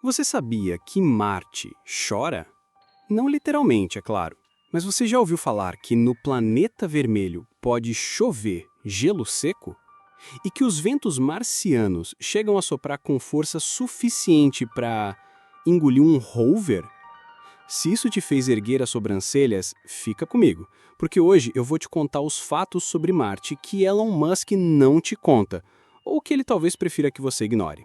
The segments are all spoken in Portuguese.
Você sabia que Marte chora? Não literalmente, é claro. Mas você já ouviu falar que no planeta vermelho pode chover gelo seco? E que os ventos marcianos chegam a soprar com força suficiente para engolir um rover? Se isso te fez erguer as sobrancelhas, fica comigo, porque hoje eu vou te contar os fatos sobre Marte que Elon Musk não te conta, ou que ele talvez prefira que você ignore.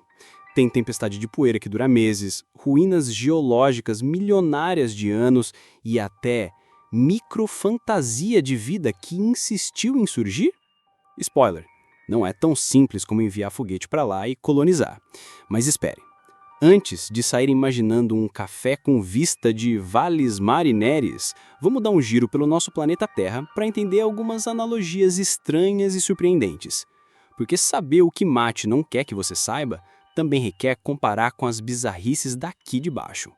Tem tempestade de poeira que dura meses, ruínas geológicas milionárias de anos e até microfantasia de vida que insistiu em surgir? Spoiler, não é tão simples como enviar foguete para lá e colonizar. Mas espere. Antes de sair imaginando um café com vista de vales marineres, vamos dar um giro pelo nosso planeta Terra para entender algumas analogias estranhas e surpreendentes. Porque saber o que Mate não quer que você saiba também requer comparar com as bizarrices daqui de baixo.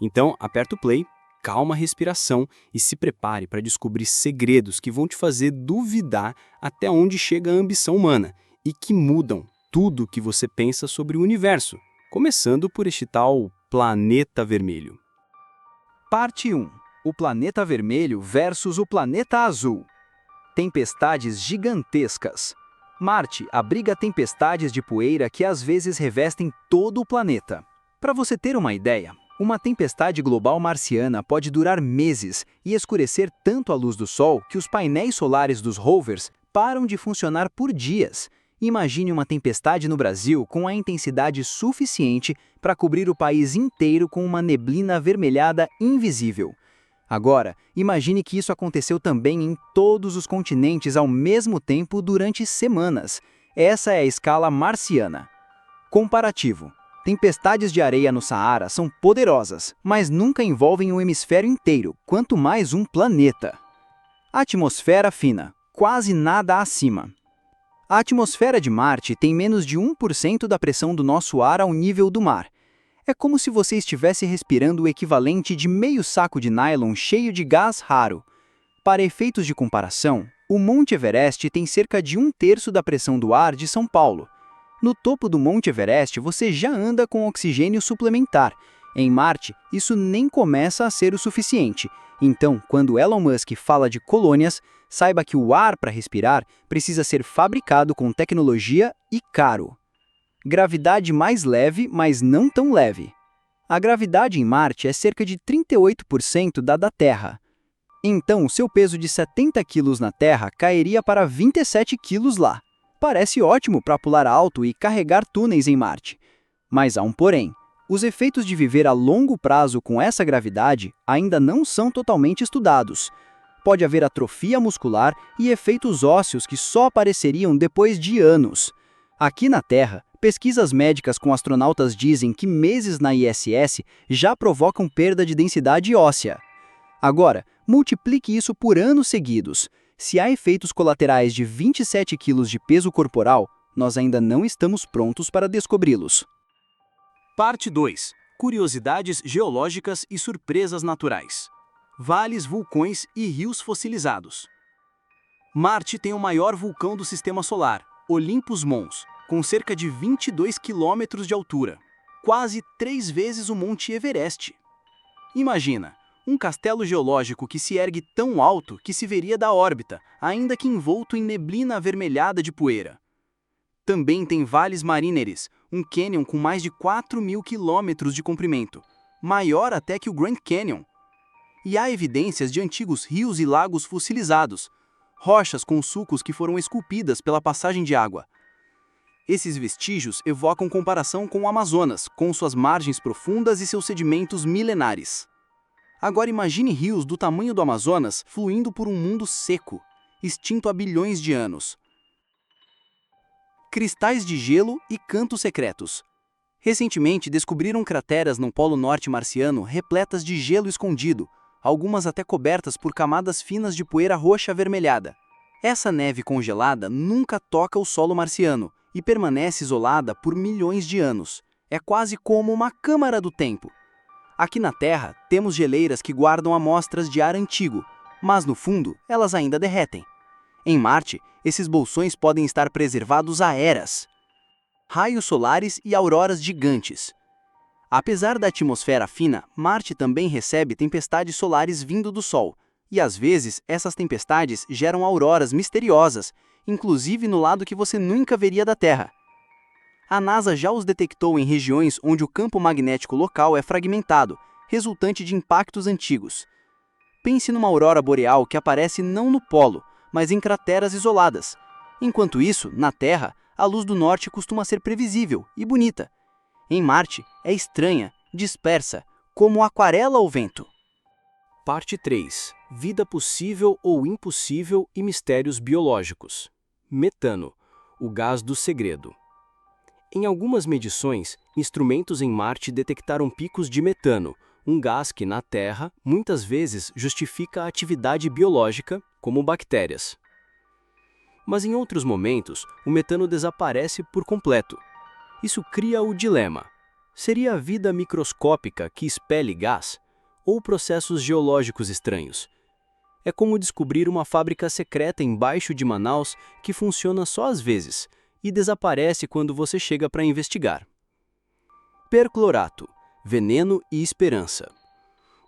Então, aperta o play, calma a respiração e se prepare para descobrir segredos que vão te fazer duvidar até onde chega a ambição humana e que mudam tudo o que você pensa sobre o universo. Começando por este tal planeta vermelho. Parte 1. O planeta vermelho versus o planeta azul. Tempestades gigantescas. Marte abriga tempestades de poeira que às vezes revestem todo o planeta. Para você ter uma ideia, uma tempestade global marciana pode durar meses e escurecer tanto a luz do Sol que os painéis solares dos rovers param de funcionar por dias. Imagine uma tempestade no Brasil com a intensidade suficiente para cobrir o país inteiro com uma neblina avermelhada invisível. Agora, imagine que isso aconteceu também em todos os continentes ao mesmo tempo durante semanas. Essa é a escala marciana. Comparativo. Tempestades de areia no Saara são poderosas, mas nunca envolvem o hemisfério inteiro, quanto mais um planeta. Atmosfera fina. Quase nada acima. A atmosfera de Marte tem menos de 1% da pressão do nosso ar ao nível do mar. É como se você estivesse respirando o equivalente de meio saco de nylon cheio de gás raro. Para efeitos de comparação, o Monte Everest tem cerca de 1/3 da pressão do ar de São Paulo. No topo do Monte Everest você já anda com oxigênio suplementar. Em Marte, isso nem começa a ser o suficiente. Então, quando Elon Musk fala de colônias, saiba que o ar para respirar precisa ser fabricado com tecnologia e caro. Gravidade mais leve, mas não tão leve. A gravidade em Marte é cerca de 38% da Terra. Então, o seu peso de 70 quilos na Terra cairia para 27 quilos lá. Parece ótimo para pular alto e carregar túneis em Marte. Mas há um porém. Os efeitos de viver a longo prazo com essa gravidade ainda não são totalmente estudados. Pode haver atrofia muscular e efeitos ósseos que só apareceriam depois de anos. Aqui na Terra, pesquisas médicas com astronautas dizem que meses na ISS já provocam perda de densidade óssea. Agora, multiplique isso por anos seguidos. Se há efeitos colaterais de 27 quilos de peso corporal, nós ainda não estamos prontos para descobri-los. Parte 2. Curiosidades geológicas e surpresas naturais. Vales, vulcões e rios fossilizados. Marte tem o maior vulcão do Sistema Solar, Olympus Mons, com cerca de 22 quilômetros de altura, quase 3 vezes o Monte Everest. Imagina, um castelo geológico que se ergue tão alto que se veria da órbita, ainda que envolto em neblina avermelhada de poeira. Também tem Vales Marineris, um cânion com mais de 4.000 quilômetros de comprimento, maior até que o Grand Canyon. E há evidências de antigos rios e lagos fossilizados, rochas com sulcos que foram esculpidas pela passagem de água. Esses vestígios evocam comparação com o Amazonas, com suas margens profundas e seus sedimentos milenares. Agora imagine rios do tamanho do Amazonas fluindo por um mundo seco, extinto há bilhões de anos. Cristais de gelo e cantos secretos. Recentemente descobriram crateras no Polo Norte marciano repletas de gelo escondido, algumas até cobertas por camadas finas de poeira roxa avermelhada. Essa neve congelada nunca toca o solo marciano e permanece isolada por milhões de anos. É quase como uma câmara do tempo. Aqui na Terra, temos geleiras que guardam amostras de ar antigo, mas no fundo, elas ainda derretem. Em Marte, esses bolsões podem estar preservados há eras. Raios solares e auroras gigantes. Apesar da atmosfera fina, Marte também recebe tempestades solares vindo do Sol, e às vezes essas tempestades geram auroras misteriosas, inclusive no lado que você nunca veria da Terra. A NASA já os detectou em regiões onde o campo magnético local é fragmentado, resultante de impactos antigos. Pense numa aurora boreal que aparece não no polo, mas em crateras isoladas. Enquanto isso, na Terra, a luz do norte costuma ser previsível e bonita. Em Marte, é estranha, dispersa, como aquarela ao vento. Parte 3. Vida possível ou impossível e mistérios biológicos. Metano, o gás do segredo. Em algumas medições, instrumentos em Marte detectaram picos de metano, um gás que, na Terra, muitas vezes justifica a atividade biológica, como bactérias. Mas em outros momentos, o metano desaparece por completo. Isso cria o dilema. Seria a vida microscópica que expele gás? Ou processos geológicos estranhos? É como descobrir uma fábrica secreta embaixo de Manaus que funciona só às vezes e desaparece quando você chega para investigar. Perclorato, veneno e esperança.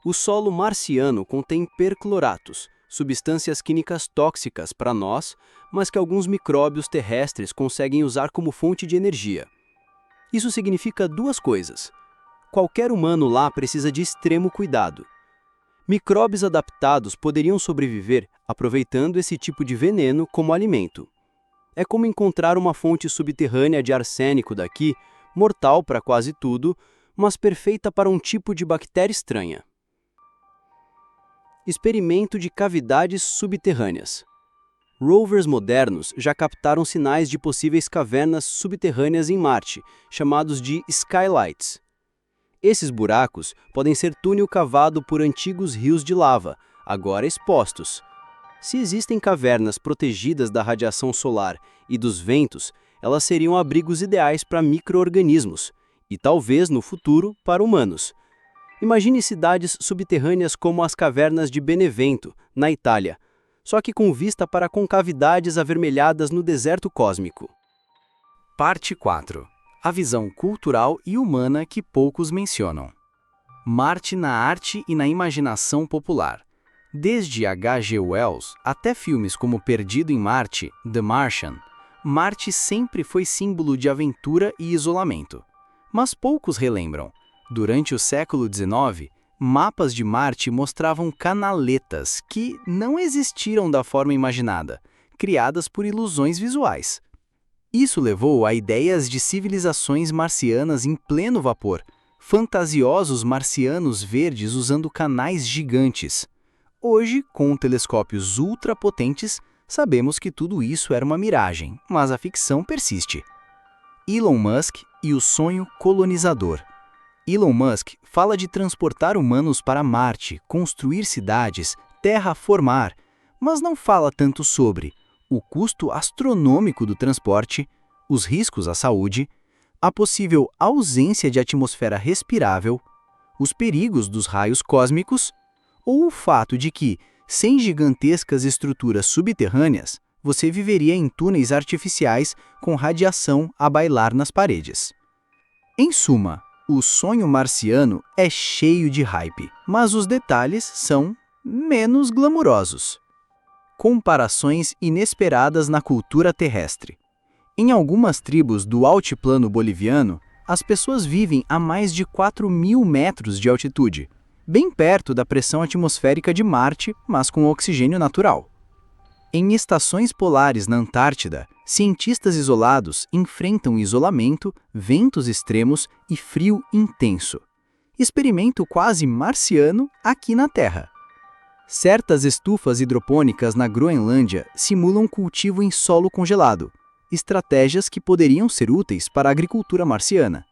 O solo marciano contém percloratos, substâncias químicas tóxicas para nós, mas que alguns micróbios terrestres conseguem usar como fonte de energia. Isso significa duas coisas. Qualquer humano lá precisa de extremo cuidado. Micróbios adaptados poderiam sobreviver aproveitando esse tipo de veneno como alimento. É como encontrar uma fonte subterrânea de arsênico daqui, mortal para quase tudo, mas perfeita para um tipo de bactéria estranha. Experimento de cavidades subterrâneas. Rovers modernos já captaram sinais de possíveis cavernas subterrâneas em Marte, chamados de skylights. Esses buracos podem ser túnel cavado por antigos rios de lava, agora expostos. Se existem cavernas protegidas da radiação solar e dos ventos, elas seriam abrigos ideais para micro-organismos, e talvez, no futuro, para humanos. Imagine cidades subterrâneas como as cavernas de Benevento, na Itália, só que com vista para concavidades avermelhadas no deserto cósmico. Parte 4. A visão cultural e humana que poucos mencionam. Marte na arte e na imaginação popular. Desde H.G. Wells até filmes como Perdido em Marte, The Martian, Marte sempre foi símbolo de aventura e isolamento. Mas poucos relembram. Durante o século XIX, mapas de Marte mostravam canaletas que não existiram da forma imaginada, criadas por ilusões visuais. Isso levou a ideias de civilizações marcianas em pleno vapor, fantasiosos marcianos verdes usando canais gigantes. Hoje, com telescópios ultrapotentes, sabemos que tudo isso era uma miragem, mas a ficção persiste. Elon Musk e o sonho colonizador. Elon Musk fala de transportar humanos para Marte, construir cidades, terraformar, mas não fala tanto sobre o custo astronômico do transporte, os riscos à saúde, a possível ausência de atmosfera respirável, os perigos dos raios cósmicos, ou o fato de que, sem gigantescas estruturas subterrâneas, você viveria em túneis artificiais com radiação a bailar nas paredes. Em suma, o sonho marciano é cheio de hype, mas os detalhes são menos glamurosos. Comparações inesperadas na cultura terrestre. Em algumas tribos do altiplano boliviano, as pessoas vivem a mais de 4.000 metros de altitude, bem perto da pressão atmosférica de Marte, mas com oxigênio natural. Em estações polares na Antártida, cientistas isolados enfrentam isolamento, ventos extremos e frio intenso. Experimento quase marciano aqui na Terra. Certas estufas hidropônicas na Groenlândia simulam cultivo em solo congelado, estratégias que poderiam ser úteis para a agricultura marciana.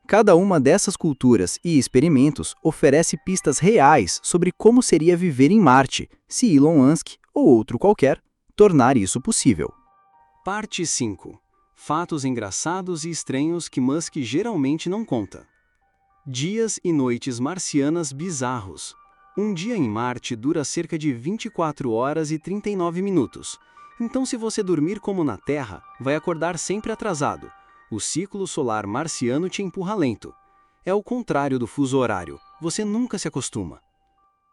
Cada uma dessas culturas e experimentos oferece pistas reais sobre como seria viver em Marte, se Elon Musk ou outro qualquer tornar isso possível. Parte 5. Fatos engraçados e estranhos que Musk geralmente não conta. Dias e noites marcianas bizarros. Um dia em Marte dura cerca de 24 horas e 39 minutos. Então, se você dormir como na Terra, vai acordar sempre atrasado. O ciclo solar marciano te empurra lento. É o contrário do fuso horário, você nunca se acostuma.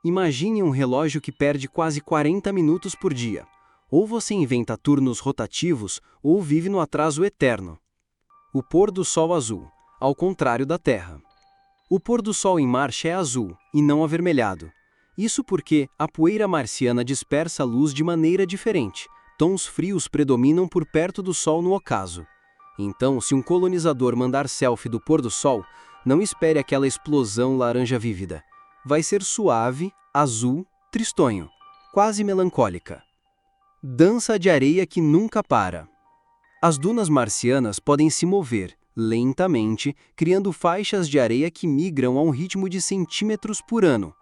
Imagine um relógio que perde quase 40 minutos por dia. Ou você inventa turnos rotativos, ou vive no atraso eterno. O pôr do sol azul, ao contrário da Terra. O pôr do sol em Marte é azul, e não avermelhado. Isso porque a poeira marciana dispersa a luz de maneira diferente. Tons frios predominam por perto do sol no ocaso. Então, se um colonizador mandar selfie do pôr do sol, não espere aquela explosão laranja vívida. Vai ser suave, azul, tristonho, quase melancólica. Dança de areia que nunca para. As dunas marcianas podem se mover, lentamente, criando faixas de areia que migram a um ritmo de centímetros por ano.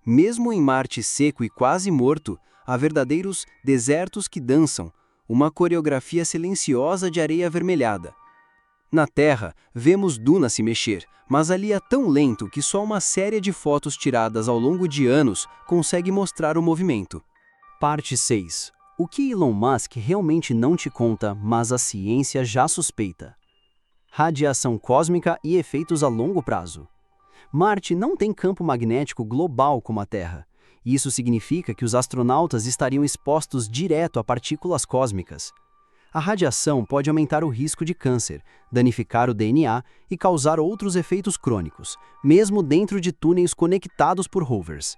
Mesmo em Marte seco e quase morto, há verdadeiros desertos que dançam, uma coreografia silenciosa de areia avermelhada. Na Terra, vemos dunas se mexer, mas ali é tão lento que só uma série de fotos tiradas ao longo de anos consegue mostrar o movimento. Parte 6. O que Elon Musk realmente não te conta, mas a ciência já suspeita. Radiação cósmica e efeitos a longo prazo. Marte não tem campo magnético global como a Terra. Isso significa que os astronautas estariam expostos direto a partículas cósmicas. A radiação pode aumentar o risco de câncer, danificar o DNA e causar outros efeitos crônicos, mesmo dentro de túneis conectados por rovers.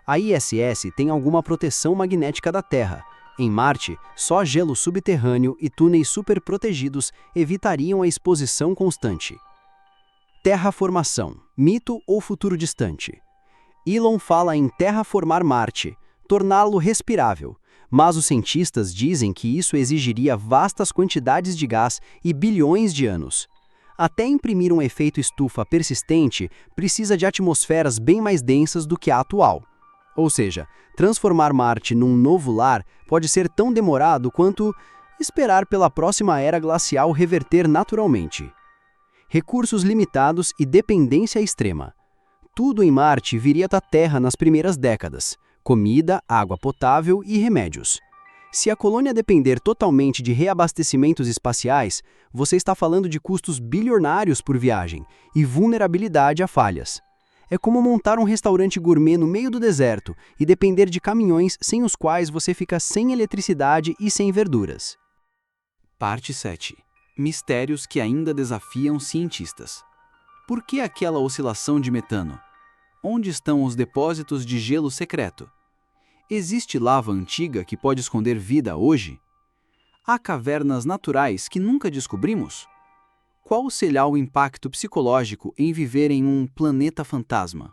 A ISS tem alguma proteção magnética da Terra. Em Marte, só gelo subterrâneo e túneis superprotegidos evitariam a exposição constante. Terraformação, mito ou futuro distante? Elon fala em terraformar Marte, torná-lo respirável, mas os cientistas dizem que isso exigiria vastas quantidades de gás e bilhões de anos. Até imprimir um efeito estufa persistente, precisa de atmosferas bem mais densas do que a atual. Ou seja, transformar Marte num novo lar pode ser tão demorado quanto esperar pela próxima era glacial reverter naturalmente. Recursos limitados e dependência extrema. Tudo em Marte viria da Terra nas primeiras décadas: comida, água potável e remédios. Se a colônia depender totalmente de reabastecimentos espaciais, você está falando de custos bilionários por viagem e vulnerabilidade a falhas. É como montar um restaurante gourmet no meio do deserto e depender de caminhões sem os quais você fica sem eletricidade e sem verduras. Parte 7. Mistérios que ainda desafiam cientistas. Por que aquela oscilação de metano? Onde estão os depósitos de gelo secreto? Existe lava antiga que pode esconder vida hoje? Há cavernas naturais que nunca descobrimos? Qual será o impacto psicológico em viver em um planeta fantasma?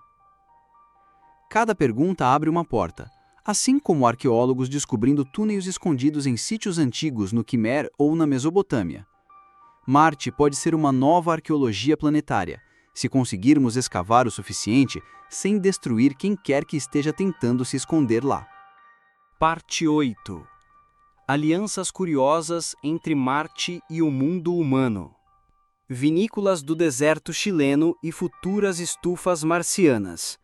Cada pergunta abre uma porta, assim como arqueólogos descobrindo túneis escondidos em sítios antigos no Quimer ou na Mesopotâmia. Marte pode ser uma nova arqueologia planetária, se conseguirmos escavar o suficiente sem destruir quem quer que esteja tentando se esconder lá. Parte 8. Alianças curiosas entre Marte e o mundo humano. Vinícolas do deserto chileno e futuras estufas marcianas.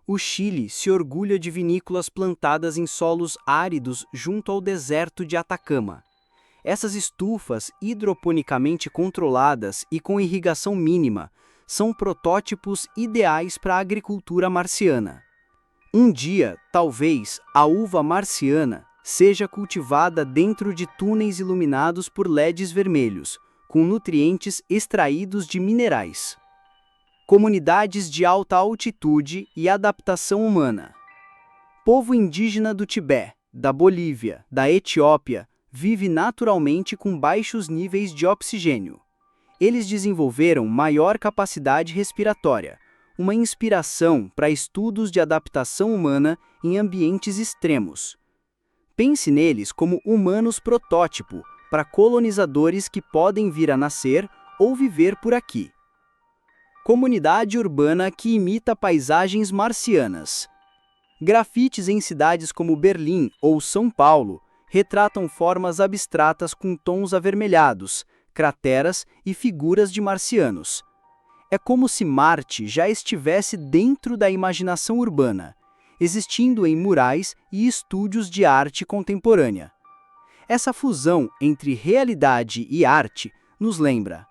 O Chile se orgulha de vinícolas plantadas em solos áridos junto ao deserto de Atacama. Essas estufas hidroponicamente controladas e com irrigação mínima são protótipos ideais para a agricultura marciana. Um dia, talvez, a uva marciana seja cultivada dentro de túneis iluminados por LEDs vermelhos, com nutrientes extraídos de minerais. Comunidades de alta altitude e adaptação humana. Povo indígena do Tibete, da Bolívia, da Etiópia, vive naturalmente com baixos níveis de oxigênio. Eles desenvolveram maior capacidade respiratória, uma inspiração para estudos de adaptação humana em ambientes extremos. Pense neles como humanos protótipo para colonizadores que podem vir a nascer ou viver por aqui. Comunidade urbana que imita paisagens marcianas. Grafites em cidades como Berlim ou São Paulo retratam formas abstratas com tons avermelhados, crateras e figuras de marcianos. É como se Marte já estivesse dentro da imaginação urbana, existindo em murais e estúdios de arte contemporânea. Essa fusão entre realidade e arte nos lembra: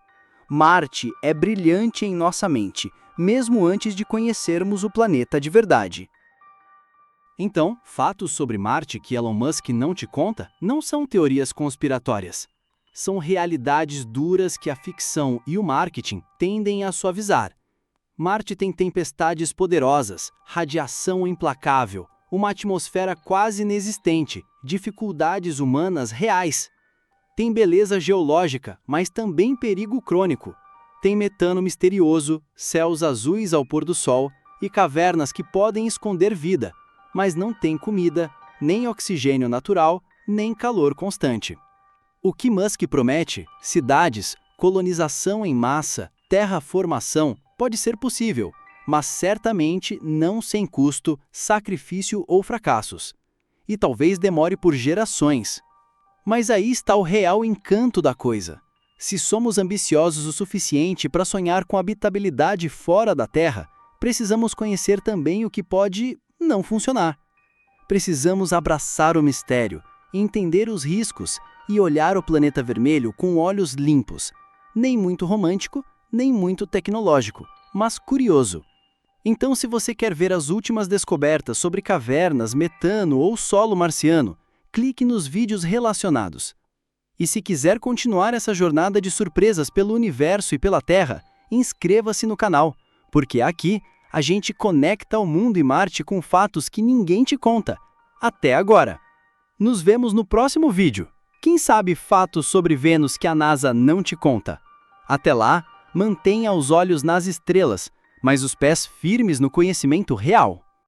Marte é brilhante em nossa mente, mesmo antes de conhecermos o planeta de verdade. Então, fatos sobre Marte que Elon Musk não te conta não são teorias conspiratórias. São realidades duras que a ficção e o marketing tendem a suavizar. Marte tem tempestades poderosas, radiação implacável, uma atmosfera quase inexistente, dificuldades humanas reais. Tem beleza geológica, mas também perigo crônico. Tem metano misterioso, céus azuis ao pôr do sol e cavernas que podem esconder vida, mas não tem comida, nem oxigênio natural, nem calor constante. O que Musk promete, cidades, colonização em massa, terraformação, pode ser possível, mas certamente não sem custo, sacrifício ou fracassos. E talvez demore por gerações. Mas aí está o real encanto da coisa. Se somos ambiciosos o suficiente para sonhar com habitabilidade fora da Terra, precisamos conhecer também o que pode não funcionar. Precisamos abraçar o mistério, entender os riscos e olhar o planeta vermelho com olhos limpos, nem muito romântico, nem muito tecnológico, mas curioso. Então, se você quer ver as últimas descobertas sobre cavernas, metano ou solo marciano, clique nos vídeos relacionados. E se quiser continuar essa jornada de surpresas pelo universo e pela Terra, inscreva-se no canal, porque aqui a gente conecta o mundo e Marte com fatos que ninguém te conta, até agora. Nos vemos no próximo vídeo. Quem sabe fatos sobre Vênus que a NASA não te conta? Até lá, mantenha os olhos nas estrelas, mas os pés firmes no conhecimento real.